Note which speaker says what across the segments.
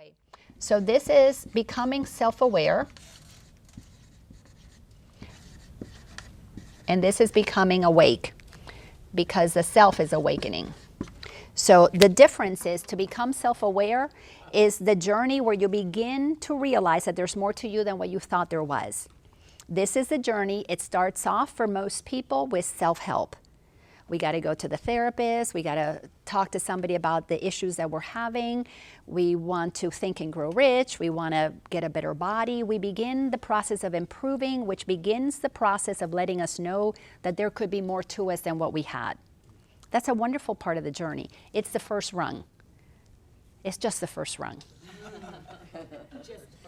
Speaker 1: way. So this is becoming self-aware. And this is becoming awake, because the self is awakening. So the difference is, to become self-aware is the journey where you begin to realize that there's more to you than what you thought there was. This is the journey. It starts off for most people with self-help. We got to go to the therapist. We got to talk to somebody about the issues that we're having. We want to think and grow rich. We want to get a better body. We begin the process of improving, which begins the process of letting us know that there could be more to us than what we had. That's a wonderful part of the journey. It's the first rung. It's just the first rung.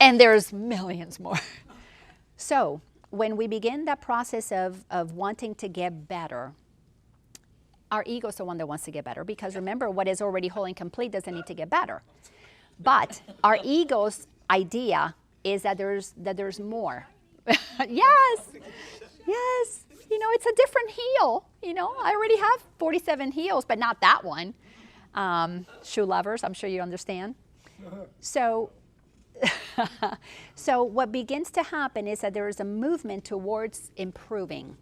Speaker 1: And there's millions more. So when we begin that process of wanting to get better, our ego is the one that wants to get better, because remember, what is already whole and complete doesn't need to get better. But our ego's idea is that there's more. Yes, yes. You know, it's a different heel. You know, I already have 47 heels, but not that one. Shoe lovers, I'm sure you understand. So, so what begins to happen is that there is a movement towards improving.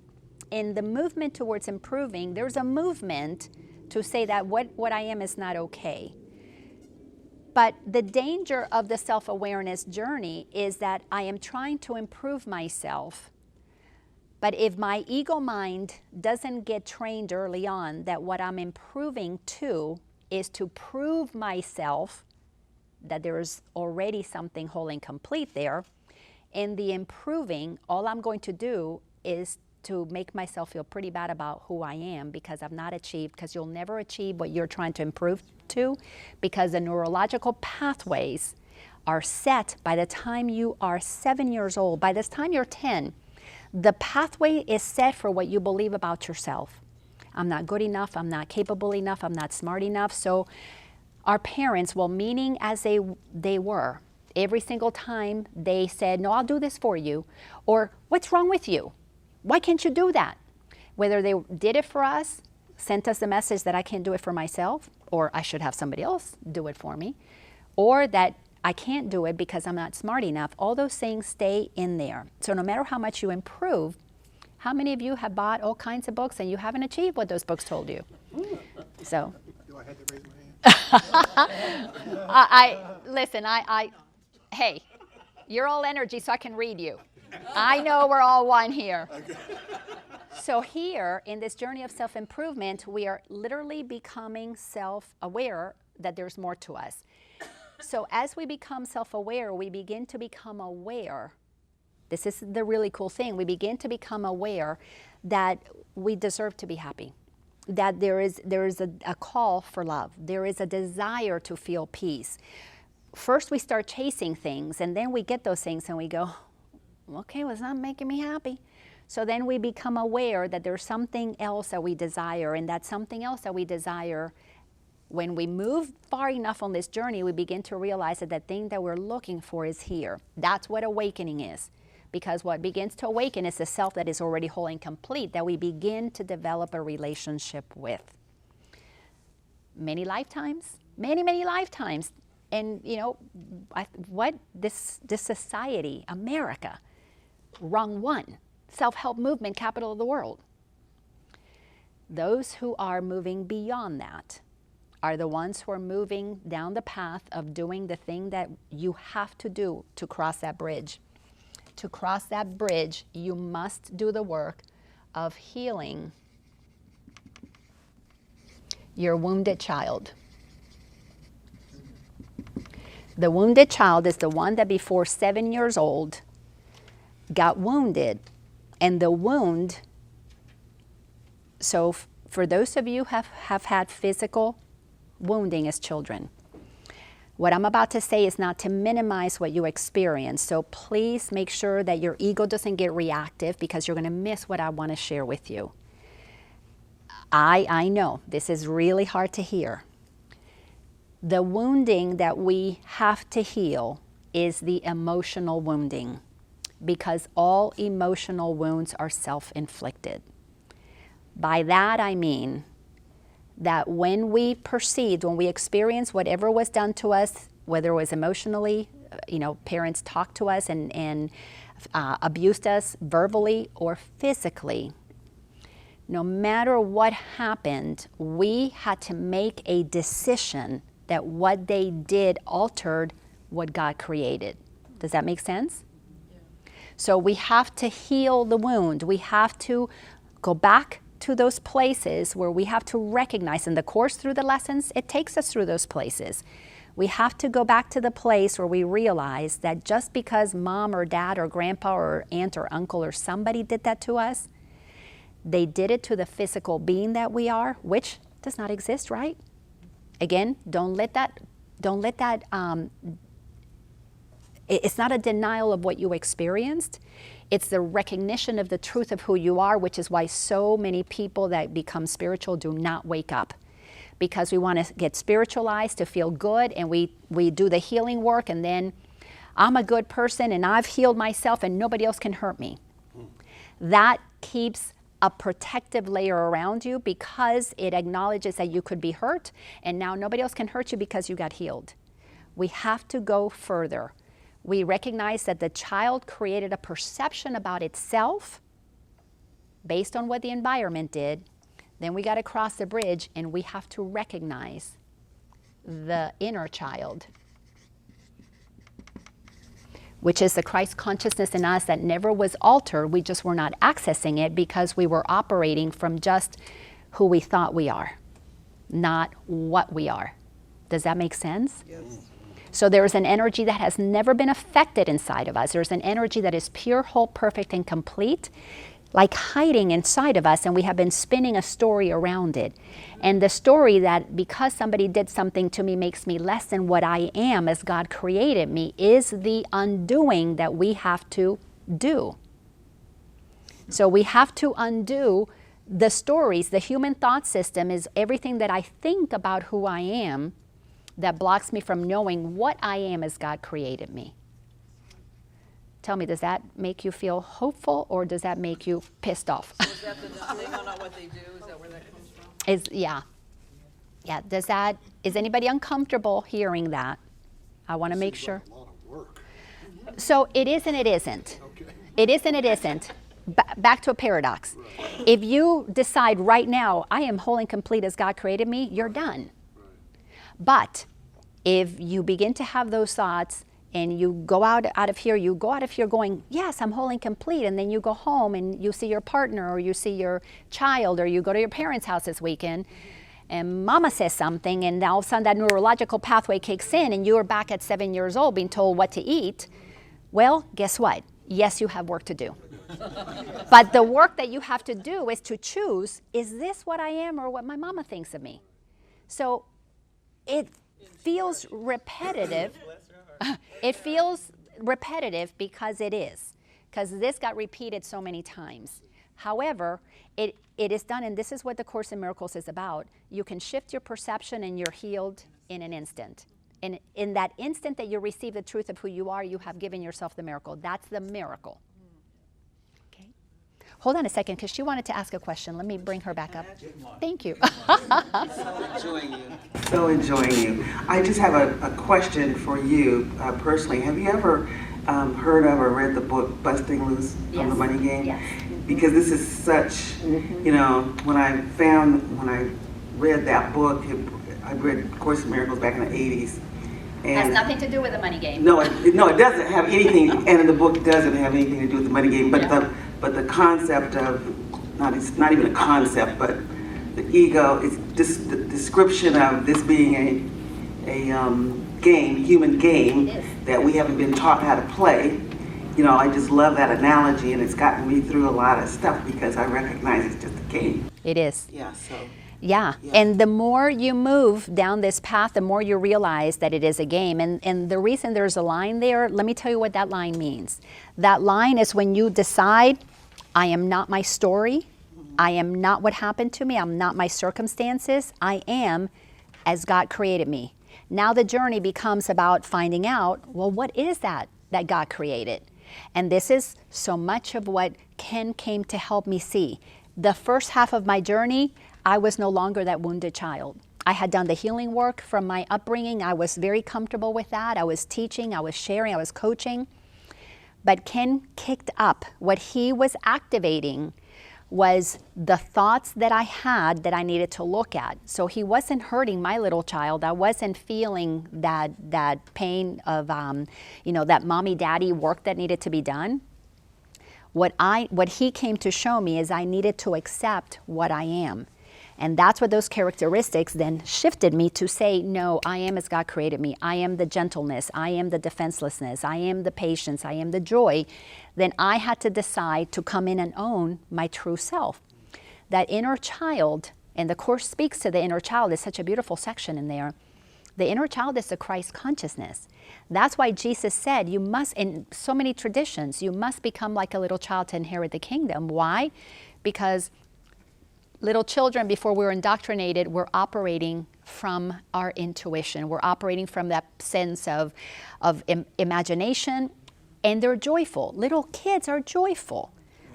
Speaker 1: In the movement towards improving, there's a movement to say that what I am is not okay. But the danger of the self-awareness journey is that I am trying to improve myself. But if my ego mind doesn't get trained early on that what I'm improving to is to prove myself that there is already something whole and complete there, in the improving, all I'm going to do is to make myself feel pretty bad about who I am, because I've not achieved, because you'll never achieve what you're trying to improve to, because the neurological pathways are set by the time you are 7 years old. By this time you're 10, the pathway is set for what you believe about yourself. I'm not good enough, I'm not capable enough, I'm not smart enough. So our parents, well meaning as they were, every single time they said, no, I'll do this for you, or what's wrong with you? Why can't you do that? Whether they did it for us, sent us the message that I can't do it for myself, or I should have somebody else do it for me, or that I can't do it because I'm not smart enough, all those things stay in there. So no matter how much you improve, how many of you have bought all kinds of books and you haven't achieved what those books told you? So.
Speaker 2: Do I have to raise my hand?
Speaker 1: Listen, hey, you're all energy, so I can read you. I know we're all one here.
Speaker 2: Okay.
Speaker 1: So here, in this journey of self-improvement, we are literally becoming self-aware that there's more to us. So as we become self-aware, we begin to become aware. This is the really cool thing. We begin to become aware that we deserve to be happy, that there is a call for love. There is a desire to feel peace. First, we start chasing things, and then we get those things, and we go, okay, well, it's not making me happy. So then we become aware that there's something else that we desire, and that something else that we desire, when we move far enough on this journey, we begin to realize that the thing that we're looking for is here. That's what awakening is. Because what begins to awaken is the self that is already whole and complete, that we begin to develop a relationship with. Many lifetimes, many lifetimes. And you know, this society, America, rung one, self-help movement, capital of the world. Those who are moving beyond that are the ones who are moving down the path of doing the thing that you have to do to cross that bridge. To cross that bridge, you must do the work of healing your wounded child. The wounded child is the one that before 7 years old got wounded, and the wound, so for those of you who have had physical wounding as children, what I'm about to say is not to minimize what you experience, so please make sure that your ego doesn't get reactive, because you're going to miss what I want to share with you. I know this is really hard to hear. The wounding that we have to heal is the emotional wounding, because all emotional wounds are self-inflicted. By that I mean that when we perceived, when we experienced whatever was done to us whether it was emotionally, parents talked to us and abused us verbally or physically. No matter what happened, we had to make a decision that what they did altered what God created. Does that make sense? Yeah. So we have to heal the wound. We have to go back to those places where we have to recognize, and the course through the lessons, it takes us through those places. We have to go back to the place where we realize that just because mom or dad or grandpa or aunt or uncle or somebody did that to us, they did it to the physical being that we are, which does not exist, right? Again, don't let that, it's not a denial of what you experienced. It's the recognition of the truth of who you are, which is why so many people that become spiritual do not wake up. Because we want to get spiritualized to feel good, and we do the healing work, and then I'm a good person and I've healed myself and nobody else can hurt me. That keeps a protective layer around you because it acknowledges that you could be hurt, and now nobody else can hurt you because you got healed. We have to go further. We recognize that the child created a perception about itself based on what the environment did. Then we got to cross the bridge, and we have to recognize the inner child, which is the Christ consciousness in us that never was altered. We just were not accessing it because we were operating from just who we thought we are, not what we are. Does that make sense? Yes. So there's an energy that has never been affected inside of us. There's an energy that is pure, whole, perfect, and complete, like hiding inside of us, and we have been spinning a story around it. And the story that because somebody did something to me makes me less than what I am as God created me is the undoing that we have to do. So we have to undo the stories. The human thought system is everything that I think about who I am that blocks me from knowing what I am as God created me. Tell me, does that make you feel hopeful or does that make you pissed off?
Speaker 2: So is that the they know not what they do? Is that where that comes from?
Speaker 1: Yeah. Is anybody uncomfortable hearing that? I want to make sure.
Speaker 3: Like a lot of work.
Speaker 1: So it is and it isn't.
Speaker 3: Okay.
Speaker 1: It is and it isn't. Back to a paradox. Right. If you decide right now, I am whole and complete as God created me, you're done. Right. But if you begin to have those thoughts and you go out of here going, yes, I'm whole and complete, and then you go home and you see your partner or you see your child or you go to your parents' house this weekend and mama says something and all of a sudden that neurological pathway kicks in and you are back at 7 years old being told what to eat, well, guess what? Yes, you have work to do. But the work that you have to do is to choose, is this what I am or what my mama thinks of me? So it feels repetitive. It feels repetitive because it is, because this got repeated so many times. However, it is done, and this is what the Course in Miracles is about. You can shift your perception and you're healed in an instant. And in that instant that you receive the truth of who you are, you have given yourself the miracle. That's the miracle. Okay. Hold on a second, because she wanted to ask a question. Let me bring her back up. Thank you.
Speaker 4: So enjoying you. I just have a question for you personally. Have you ever heard of or read the book Busting Loose from the Money Game?
Speaker 1: Yes.
Speaker 4: Because this is such, when I read that book, I read Course in Miracles back in the 80s.
Speaker 1: And has nothing to do with the money game.
Speaker 4: No, it doesn't have anything, and the book doesn't have anything to do with the money game, but the concept of, it's not even a concept, but the ego is just the description of this being a game, human game, that we haven't been taught how to play. I just love that analogy, and it's gotten me through a lot of stuff because I recognize it's just a game.
Speaker 1: It is.
Speaker 4: Yeah, so.
Speaker 1: Yeah, and the more you move down this path, the more you realize that it is a game. And the reason there's a line there, let me tell you what that line means. That line is when you decide, I am not my story, I am not what happened to me, I'm not my circumstances, I am as God created me. Now the journey becomes about finding out, well, what is that God created? And this is so much of what Ken came to help me see. The first half of my journey, I was no longer that wounded child. I had done the healing work from my upbringing. I was very comfortable with that. I was teaching, I was sharing, I was coaching. But Ken kicked up. What he was activating was the thoughts that I had that I needed to look at. So he wasn't hurting my little child. I wasn't feeling that pain of, that mommy, daddy work that needed to be done. What he came to show me is I needed to accept what I am. And that's what those characteristics then shifted me to say, no, I am as God created me. I am the gentleness. I am the defenselessness. I am the patience. I am the joy. Then I had to decide to come in and own my true self. That inner child, and the Course speaks to the inner child, is such a beautiful section in there. The inner child is the Christ consciousness. That's why Jesus said, you must, in so many traditions, you must become like a little child to inherit the kingdom. Why? Because little children, before we're indoctrinated, we're operating from our intuition. We're operating from that sense of imagination, and they're joyful. Little kids are joyful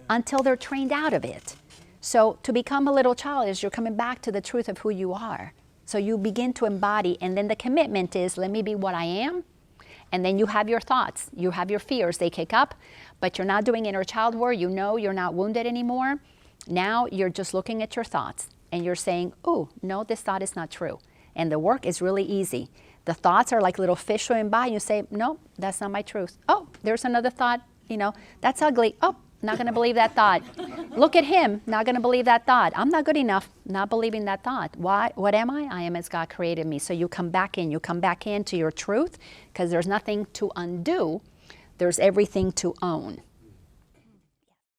Speaker 1: until they're trained out of it. So to become a little child is you're coming back to the truth of who you are. So you begin to embody, and then the commitment is, let me be what I am. And then you have your thoughts, you have your fears, they kick up, but you're not doing inner child work. You know you're not wounded anymore. Now you're just looking at your thoughts and you're saying, oh, no, this thought is not true. And the work is really easy. The thoughts are like little fish swimming by. You say, no, that's not my truth. Oh, there's another thought, that's ugly. Oh, not going to believe that thought. Look at him, not going to believe that thought. I'm not good enough, not believing that thought. Why? What am I? I am as God created me. So you come back into your truth, because there's nothing to undo. There's everything to own.